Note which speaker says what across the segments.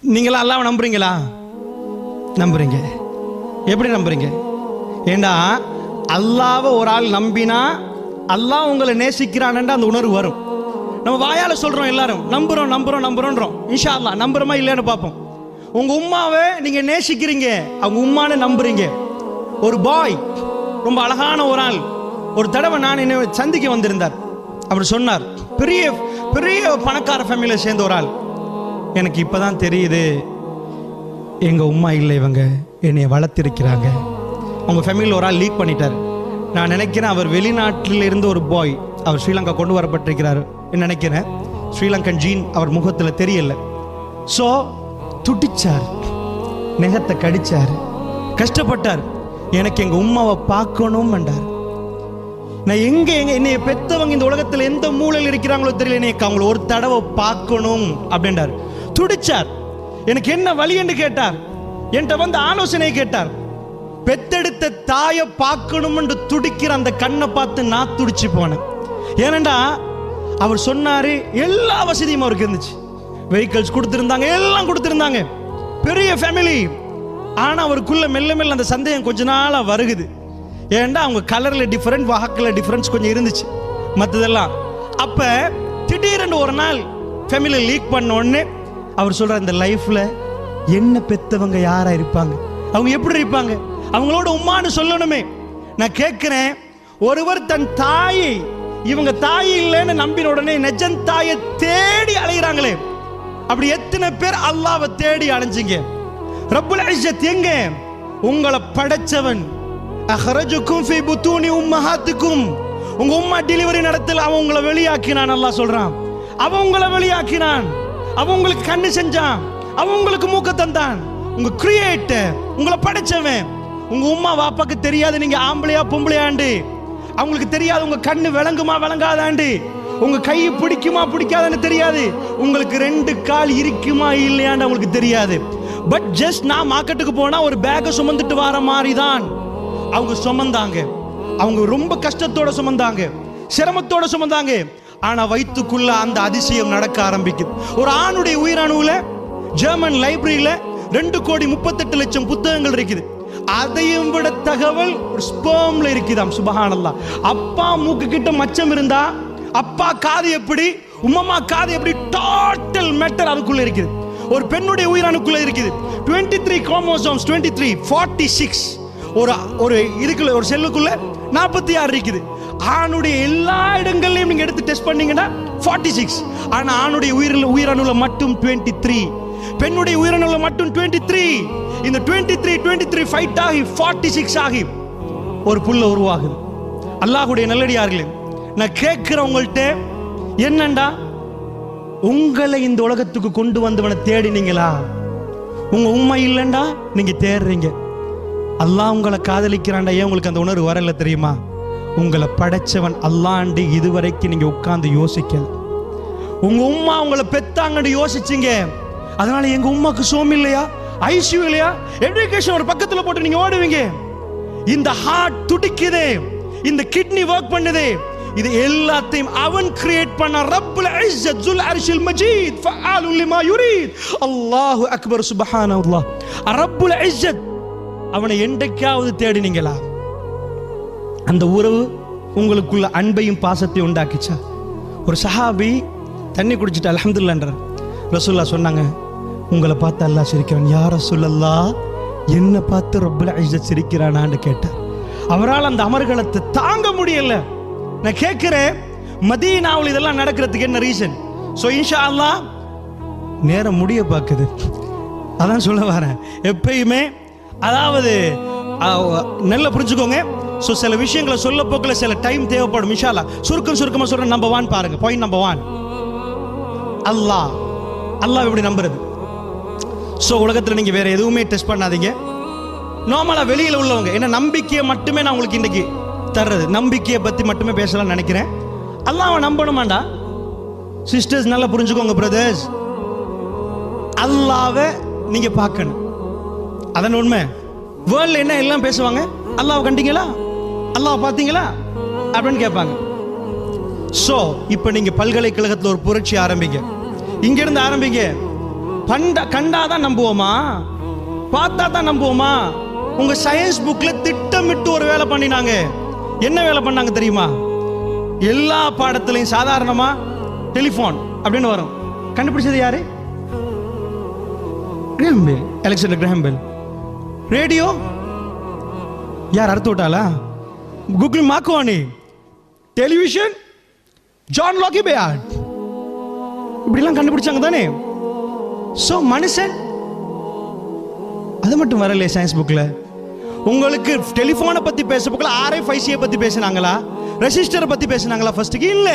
Speaker 1: நீங்களா அல்லாஹ்வை நம்புறீங்களா? நம்புறீங்க. எப்படி நம்புறீங்க? ஏண்டா அல்லாஹ்வை ஒரு ஆள் நம்பினா அல்லாஹ் உங்களை நேசிக்கிறான்டா அந்த உணர்வு வரும். நம்ம வாயால சொல்றோம், எல்லாரும் நம்புறோம் நம்புறோம் நம்புறோன்றோம். இன்ஷா அல்லாஹ் நம்புறோமா இல்லையான்னு பார்ப்போம். உங்க உம்மாவை நீங்க நேசிக்கிறீங்க, அவங்க உம்மான்னு நம்புறீங்க. ஒரு பாய், ரொம்ப அழகான ஒரு ஆள், ஒரு தடவை நான் என்னை சந்திக்க வந்திருந்தார். அவர் சொன்னார், பெரிய பெரிய பணக்கார ஃபேமிலியில் சேர்ந்த ஒரு ஆள், எனக்கு இப்பதான் தெரியுது எங்க உம்மா இல்லை, இவங்க என்னை வளர்த்திருக்கிறாங்க. அவங்க ஃபேமிலியில் ஒரு ஆள் லீக் பண்ணிட்டார். நான் நினைக்கிறேன் அவர் வெளிநாட்டில் இருந்து ஒரு பாய், அவர் ஸ்ரீலங்கா கொண்டு வரப்பட்டிருக்கிறார் நினைக்கிறேன். ஸ்ரீலங்கன் ஜீன் அவர் முகத்தில் தெரியல. ஸோ துடிச்சார், நெகத்தை கடிச்சார், கஷ்டப்பட்டார். எனக்கு எங்க உம்மாவை பார்க்கணும் என்றார். நான் எங்க என்னைய பெத்தவங்க இந்த உலகத்தில் எந்த மூலையில் இருக்கிறாங்களோ தெரியல, எனக்கு அவங்கள ஒரு தடவை பார்க்கணும் அப்படின்றார். துடிச்சார். எனக்கு என்ன வழி என்று கேட்டார். என்கிட்ட வந்து ஆலோசனை கேட்டார். பெத்தெடுத்த தாயை பார்க்கணும் என்று துடிக்கிற அந்த கண்ணை பார்த்து நான் துடிச்சு போனேன். ஏனண்டா அவர் சொன்னாரு, எல்லா வசதியும் அவருக்கு இருந்துச்சு, வெஹிக்கிள்ஸ் கொடுத்திருந்தாங்க, எல்லாம் கொடுத்திருந்தாங்க, பெரிய ஃபேமிலி. ஆனா அவருக்குள்ள மெல்ல மெல்ல அந்த சந்தேகம் கொஞ்ச நாளா வருகுது. ஏன்டா அவங்க கலர்ல டிஃபரெண்ட், வாக்குல டிஃபரன்ஸ் கொஞ்சம் இருந்துச்சு மற்றதெல்லாம். அப்ப திடீரென்று ஒரு நாள் ஃபேமிலி லீக் பண்ண உடனே அவர் சொல்ற, இந்த லைஃப்ல என்ன பெத்தவங்க யாரா இருப்பாங்க, அவங்க எப்படி இருப்பாங்க, அவங்களோட உம்மான்னு சொல்லணுமே. நான் கேட்கிறேன், ஒருவர் தன் தாயை இவங்க தாய் இல்லைன்னு நம்பின உடனே நெஜன் தாயை தேடி அலைகிறாங்களே, அப்படி எத்தனை பேர் அல்லாஹ்வை தேடி அலைஞ்சிங்க? ரப்புல் இஸ்ஸத் எங்க? உங்களை படைச்சவன். அஹ்ரஜுக்கும் ஃபீ புத்தூனி உம்மஹாத்திக்கும், உங்க உம்மா டெலிவரி நடத்தல அவன் உங்களை வெளியாக்கினான். அல்லாஹ் சொல்றான், அவன் உங்களை வெளியாக்கினான், அவன் உங்களுக்கு கண்ணு செஞ்சான், அவன் உங்களுக்கு மூக்க தந்தான். உங்க கிரியேட்டர், உங்களை படைச்சவன். உங்க உம்மா வாப்பாக்கு தெரியாது நீங்க ஆம்பளையா பொம்பளையாண்டு, அவங்களுக்கு தெரியாது உங்க கண்ணு விளங்குமா விளங்காதாண்டு, உங்க கை பிடிக்குமா பிடிக்காதான்னு தெரியாது, உங்களுக்கு 2 கால் இருக்குமா இல்லையான்னு அவங்களுக்கு தெரியாது. பட் ஜஸ்ட் நான் மார்க்கெட்டுக்கு போனா ஒரு பேக்கை சுமந்துட்டு வர மாதிரி தான் அவங்க சுமந்தாங்க. அவங்க ரொம்ப கஷ்டத்தோட சுமந்தாங்க, சிரமத்தோட சுமந்தாங்க. ஆனா வயிற்றுக்குள்ள அந்த அதிசயம் நடக்க ஆரம்பிக்குது. ஒரு ஆணுடைய உயிரணுவுல ஜெர்மன் லைப்ரரியில 2,38,00,000 புத்தகங்கள் இருக்குது. அதையும் விட தகவல் ஸ்பெர்ம்ல இருக்குதாம். சுபஹானல்லாஹ். அப்பா மூக்கு கிட்ட மச்சம் இருந்தா அப்பா காது எப்படி, உம்மம்மா காது எப்படி, டோட்டல் மேட்டர் அதுக்குள்ள இருக்குது. ஒரு பெண்ணுடைய உயிரணுக்குள்ள இருக்குது 23 குரோமோசோம்ஸ், 23 46. ஒரு இதுக்குள்ள ஒரு செல்லுக்குள்ள 46 இருக்குது. ஆணுடைய எல்லா இடங்களையும் நீங்க எடுத்து டெஸ்ட் பண்ணீங்கன்னா 46. ஆனா ஆணுடைய உயிரணுல மட்டும் 23, பெண்ணுடைய உயிரணுல மட்டும் 23. இந்த 23 ஃபைட் ஆகி 46 ஆகி ஒரு புல்ல உருவாகுது. அல்லாஹ்வுடைய நல்லடியார்களே, நான் கேட்கிறவங்கள்ட்ட என்னண்டா, உங்களை இந்த உலகத்துக்கு கொண்டு வந்தவனை தேடினீங்களா? உங்க உண்மை இல்லைண்டா நீங்க தேடுறீங்க. அல்லாஹ் உங்களை காதலிக்கிறான்டா, ஏன் உங்களுக்கு அந்த உணர்வு வரல தெரியுமா? உங்களை படைச்சவன் அல்லாண்டு இதுவரைக்கும் நீங்க உட்கார்ந்து யோசிக்கல. உங்க உம்மா உங்களை பெத்தாங்கன்னு யோசிச்சீங்க. அதனால எங்க உம்மாக்கு சோம் இல்லையா, ஐசியூ இல்லையா, எஜுகேஷன் ஒரு பக்கத்துல போட்டு நீங்க ஓடுவீங்க. இந்த ஹார்ட் துடிக்குதே, இந்த கிட்னி ஒர்க் பண்ணுதே, இது எல்லாத்தையும் அவன் கிரியேட் பண்ண. ரப்புல் இஸ்ஸத் ஜுல் அர்ஷில் மஜீத் ஃபஅலு லிமா யுரீத். அல்லாஹு அக்பர். சுப்ஹானல்லாஹ். ரப்புல் இஸ்ஸத் அவனை என்றைக்காவது தேடினீங்களா? அந்த உறவு உங்களுக்குள்ள அன்பையும் பாசத்தையும் உண்டாக்கிச்சா? ஒரு சஹாபி தண்ணி குடிச்சிட்டு அல்ஹம்துலில்லாஹ்ன்றார். ரசூலுல்லாஹ் சொன்னாங்க, உங்களை பார்த்து அல்லாஹ் சிரிக்கிறான். யா ரசூலல்லாஹ், என்ன பார்த்து ரப்புல் இஸ்ஸத் சிரிக்கிறானான்னு கேட்டார். அவரால் அந்த அமர்கலத்தை தாங்க முடியல. நான் கேட்கிறேன், மதீனாவில் இதெல்லாம் நடக்கிறதுக்கு என்ன ரீசன்? ஸோ இன்ஷா அல்லாஹ் நேரம் முடிய பார்க்குது, அதான் சொல்ல வரேன். எப்பயுமே அதாவது நல்லா புரிஞ்சுக்கோங்க. ஸோ சில விஷயங்களை சொல்ல போக்கில் சில டைம் தேவைப்படும். இன்ஷா அல்லாஹ் சுருக்கமாக சொல்கிறேன். நம்பர் 1 பாருங்க. பாயிண்ட் நம்பர் 1, அல்லாஹ் எப்படி நம்புறது? ஸோ உலகத்தில் நீங்கள் வேற எதுவுமே டெஸ்ட் பண்ணாதீங்க. நார்மலாக வெளியில் உள்ளவங்க என்ன நம்பிக்கையை மட்டுமே நான் உங்களுக்கு இன்னைக்கு தர்றது, நம்பிக்கையை பற்றி மட்டுமே பேசலாம்னு நினைக்கிறேன். அல்லாஹ்வை நம்பணுமாண்டா சிஸ்டர்ஸ், நல்லா புரிஞ்சுக்கோங்க பிரதர்ஸ். அல்லாஹ்வை நீங்கள் பார்க்கணும், அதான் உண்மை. வேர்ல்டில் என்ன எல்லாம் பேசுவாங்க, அல்லாஹ்வை கண்டீங்களா, அல்லாஹ்வை பார்த்தீங்களா அப்படின்னு கேட்பாங்க. ஸோ இப்போ நீங்கள் பல்கலைக்கழகத்தில் ஒரு புரட்சி ஆரம்பிங்க, இங்கிருந்து ஆரம்பிங்க. கண்டாதான் நம்புவோமா? பார்த்தா தான் நம்புவோமா? உங்க சயின்ஸ் புக்ல திட்டமிட்டு ஒரு வேலை பண்ணினாங்க. என்ன வேலை பண்ணாங்க தெரியுமா? எல்லா பாடத்திலையும் சாதாரணமா டெலிபோன் அப்படின்னு வரும். கண்டுபிடிச்சது யாரு? Graham Bell, Alexander Graham Bell. Radio யார் அறுத்து விட்டாளா? Guglielmo Marconi. Television John Logie Baird. இப்படிலாம் கண்டுபிடிச்சாங்க தானே. சோ மனுஷன் அது மட்டும் வரலையே சயின்ஸ் புக்ல. உங்களுக்கு டெலிபோனை பத்தி பேச புக்ல RFIC பத்தி பேசினாங்களா? ரெசிஸ்டரை பத்தி பேசினாங்களா? ஃபர்ஸ்ட்க்கு இல்ல.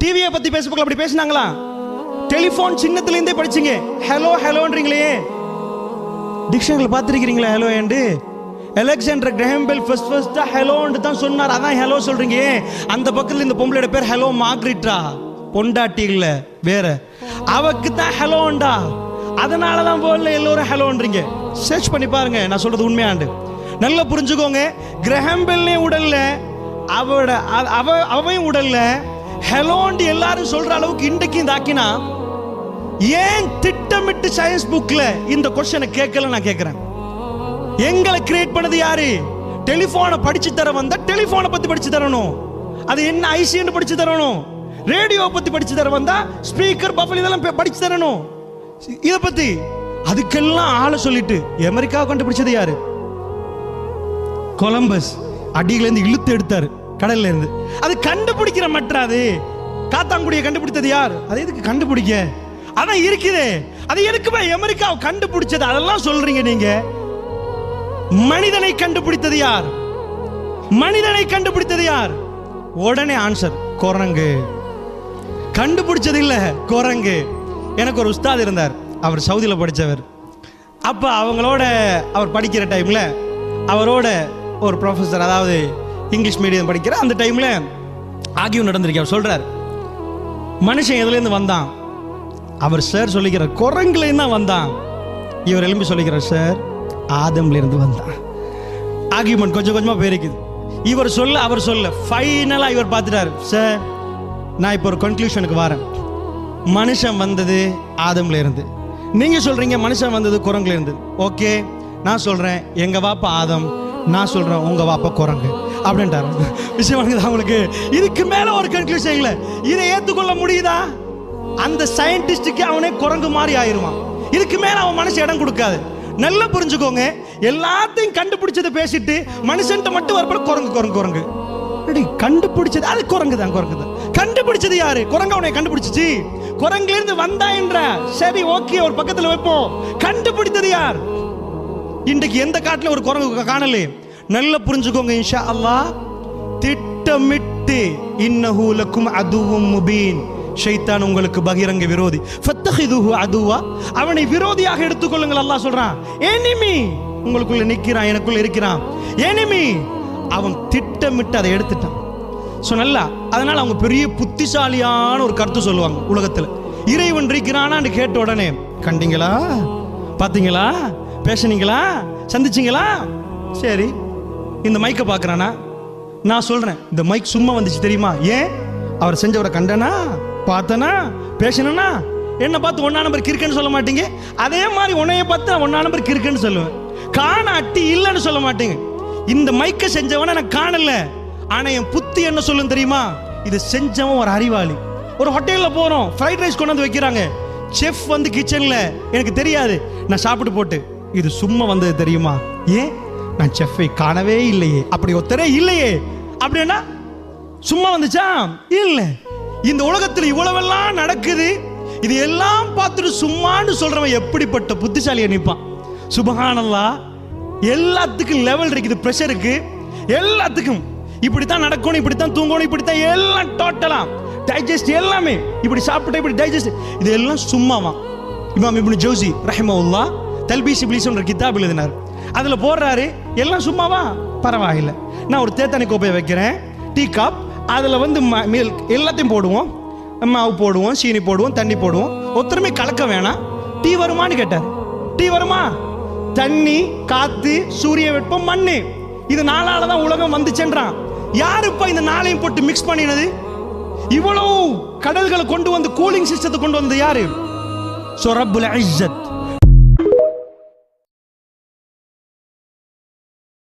Speaker 1: டிவியை பத்தி பேச புக்ல அப்படி பேசினாங்களா? டெலிபோன் சின்னத்துல இருந்தே படிச்சீங்க. ஹலோ ஹலோன்றீங்களே, டிக்ஷனரியில் பார்த்துருக்கிறீங்களா ஹலோ என்று? அலெக்சாண்டர் கிரஹாம் பெல் ஃபர்ஸ்ட் ஹலோன்னு தான் சொன்னார். அதான் ஹலோ சொல்றீங்க. அந்த பக்கத்துல இந்த பொம்பளையோட பேர் ஹலோ மார்க்ரிட்டா, பொண்டாட்டி இல்ல வேற. அவக்கு தான் ஹலோண்டா. அதனால தான் போல எல்லோரும் ஹலோன்றீங்க. சர்ச் பண்ணி பாருங்க, நான் சொல்றது உண்மையாண்டு. நல்லா புரிஞ்சுக்கோங்க. கிரஹாம் பெல்லே உடல்ல, அவையும் உடல்ல ஹலோண்டு எல்லாரும் சொல்ற அளவுக்கு இன்றைக்கு தாக்கினா ஏன் திட்டமிட்டு சயின்ஸ் புக்ல இந்த கொஸ்டினை கேட்கல? நான் கேட்கிறேன். எங்களை கிரியேட் பண்ணது யாரு? டெலிபோனை படிச்சு தர வந்தா டெலிபோனை பத்தி படிச்சு தரணும். அது என்ன ஐசின்னு படிச்சு தரணும். ரேடியோ பத்தி படிச்சு தர வந்தா ஸ்பீக்கர் பஃபல் இதெல்லாம் படிச்சு தரணும். இத பத்தி அதுக்கெல்லாம் ஆளை சொல்லிட்டு அமெரிக்காவை கண்டுபிடிச்சது யாரு? கொலம்பஸ் அடியில இருந்து இழுத்து எடுத்தாரு கடல்ல இருந்து. அது கண்டுபிடிக்கிற மற்றாது. காத்தாங்குடியை கண்டுபிடித்தது யார்? அது எதுக்கு கண்டுபிடிக்க? அதான் இருக்குது. அது எதுக்குமே அமெரிக்காவை கண்டுபிடிச்சது அதெல்லாம் சொல்றீங்க நீங்க. மனிதனை கண்டுபிடித்தது யார்? மனிதனை கண்டுபிடித்தது யார்? உடனே ஆன்சர் குரங்கு. கண்டுபிடிச்சது இல்ல, குரங்கு. எனக்கு ஒரு உஸ்தாத் இருந்தார், அவர் சவுதியில படிச்சவர். அப்ப அவங்களோட அவர் படிக்கிற டைம்ல அவரோட ஒரு ப்ரொஃபஸர், அதாவது இங்கிலீஷ் மீடியம் படிக்கிற அந்த டைம்ல ஆகியும் நடந்திருக்கு. அவர் சொல்றார், மனுஷன் எதுல இருந்து வந்தான்? அவர் சார் சொல்லிக்கிறார், குரங்குல இருந்து தான் வந்தான். இவர் எழும்பி சொல்லிக்கிறார், சார் ஆதம்ல இருந்து வந்தான். ஆர்கியூமெண்ட் கொஞ்சம் கொஞ்சமா போயிருக்குது. இவர் சொல்ல அவர் சொல்ல ஃபைனலா இவர் பார்த்துட்டார், சார் நான் இப்போ ஒரு கன்க்ளூஷனுக்கு வரேன். மனுஷன் வந்தது ஆதம்ல இருந்து, நீங்க சொல்றீங்க மனுஷன் வந்தது குரங்குல இருந்து. ஓகே, நான் சொல்றேன் எங்க வாப்பா ஆதம், நான் சொல்றேன் உங்க வாப்பா குரங்கு அப்படின்ட்டாரு. விஷயம் அவங்களுக்கு இதுக்கு மேல ஒரு கன்க்ளூஷன் இல்லை. இதை ஏத்துக்கொள்ள முடியுதா? அந்த சயின்டிஸ்டுக்கு அவனே குரங்கு மாதிரி ஆயிருவான். இதுக்கு மேல அவன் மனசு இடம் கொடுக்காது. நல்லா புரிஞ்சுக்கோங்க. எல்லாத்தையும் கண்டுபிடிச்சதை பேசிட்டு மனுஷன் மட்டும் வரப்ப குரங்கு குரங்கு குரங்கு. கண்டுபிடிச்சது அது குரங்கு தான், குரங்கு தான். கண்டுபிடிச்சது யாரு? குரங்கு அவனை கண்டுபிடிச்சிச்சு. குரங்குல இருந்து வந்தா என்ற சரி ஓகே ஒரு பக்கத்துல வைப்போம். கண்டுபிடித்தது யார்? இன்றைக்கு எந்த காட்டுல ஒரு குரங்கு காணலே. நல்லா புரிஞ்சுக்கோங்க. இன்ஷா அல்லாஹ் திட்டமிட்டு இன்னஹு லக்கும் அதுவும் முபீன், ஷைத்தான் உங்களுக்கு பகிரங்க விரோதி, ஃபத்தஹிதுஹு அதுவா, அவனை விரோதியாக எடுத்துக்கொள்ளுங்கள். அல்லாஹ் சொல்றான், எனிமி உங்களுக்குள்ள நிக்கிறான், எனக்குள்ள இருக்கிறான். எனிமி அவன் திட்டமிட்டு அதை எடுத்துட்டான். சோ நல்லா, அதனால அவங்க பெரிய புத்திசாலியான ஒரு கருத்து சொல்லுவாங்க உலகத்துல. இறைவன் இருக்கிறானான்னு கேட்ட உடனே கண்டீங்களா, பாத்தீங்களா, பேசுனீங்களா, சந்திச்சீங்களா? சரி, இந்த மைக்கை பார்க்கறானா? நான் சொல்றேன் இந்த மைக் சும்மா வந்துச்சு தெரியுமா? ஏன்? அவர் செஞ்சவரை கண்டனா, பார்த்தனா, பேசினா. என்ன பார்த்து ஒன்னா நம்பர் கிறுக்குன்னு சொல்ல மாட்டீங்க. அதே மாதிரி உன்னைய பார்த்து ஒன்னா நம்பர் கிறுக்குன்னு சொல்லுவேன். காண அட்டி இல்லைன்னு சொல்ல மாட்டீங்க. இந்த மைக்கை செஞ்சவன நான் காணல, ஆனா என் புத்தி என்ன சொல்லும் தெரியுமா? இது செஞ்சவன் ஒரு அறிவாளி. ஒரு ஹோட்டல்ல போறோம், ஃப்ரைட் ரைஸ் கொண்டு வந்து வைக்கிறாங்க. செஃப் வந்து கிச்சன்ல, எனக்கு தெரியாது, நான் சாப்பிட்டு போட்டு இது சும்மா வந்தது தெரியுமா? ஏன்? நான் செஃப்பை காணவே இல்லையே, அப்படி ஒருத்தரே இல்லையே. அப்படின்னா சும்மா வந்துச்சா? இல்ல. இந்த உலகத்தில் இவ்வளவெல்லாம் நடக்குது, இது எல்லாம் பார்த்துட்டு சும்மான்னு சொல்றவன் எப்படிப்பட்ட புத்திசாலியா நிற்பான்? சுபஹானல்லாஹ். எல்லாத்துக்கும் லெவல் இருக்குது, பிரஷர் இருக்கு. எல்லாத்துக்கும் இப்படித்தான் நடக்கணும், இப்படித்தான் தூங்கணும், இப்படித்தான் எல்லாம் டோட்டலா டைஜஸ்ட் எல்லாமே இப்படி சாப்பிட்டு இப்படி டைஜஸ்ட், இது எல்லாம் சும்மாவா? இமாம் இப்னு ஜௌசி ரஹிமஹுல்லாஹ் தல்பீஸ் இப்லீஸ் என்ற கிதாப் எழுதினார். அதுல போடுறாரு, எல்லாம் சும்மாவா? பரவாயில்லை, நான் ஒரு தேத்தனை கோப்பையை வைக்கிறேன், டீ காப், அதுல வந்து மில்க் எல்லாத்தையும் போடுவோம், மாவு போடுவோம், சீனி போடுவோம், தண்ணி போடுவோம், ஒருத்தருமே கலக்க வேணாம். டீ வருமானு கேட்டார். டீ வருமா? தண்ணி, காத்து, சூரிய வெப்பம், மண்ணு, இது நாளால தான் உலகம் வந்துச்சென்றான். யாருப்பா இந்த நாளையும் போட்டு மிக்ஸ் பண்ணினது? இவ்வளவு கடல்களை கொண்டு வந்து கூலிங் சிஸ்டத்தை கொண்டு வந்தது யாரு? ஸோ ரப்புல் இஸ்ஸத்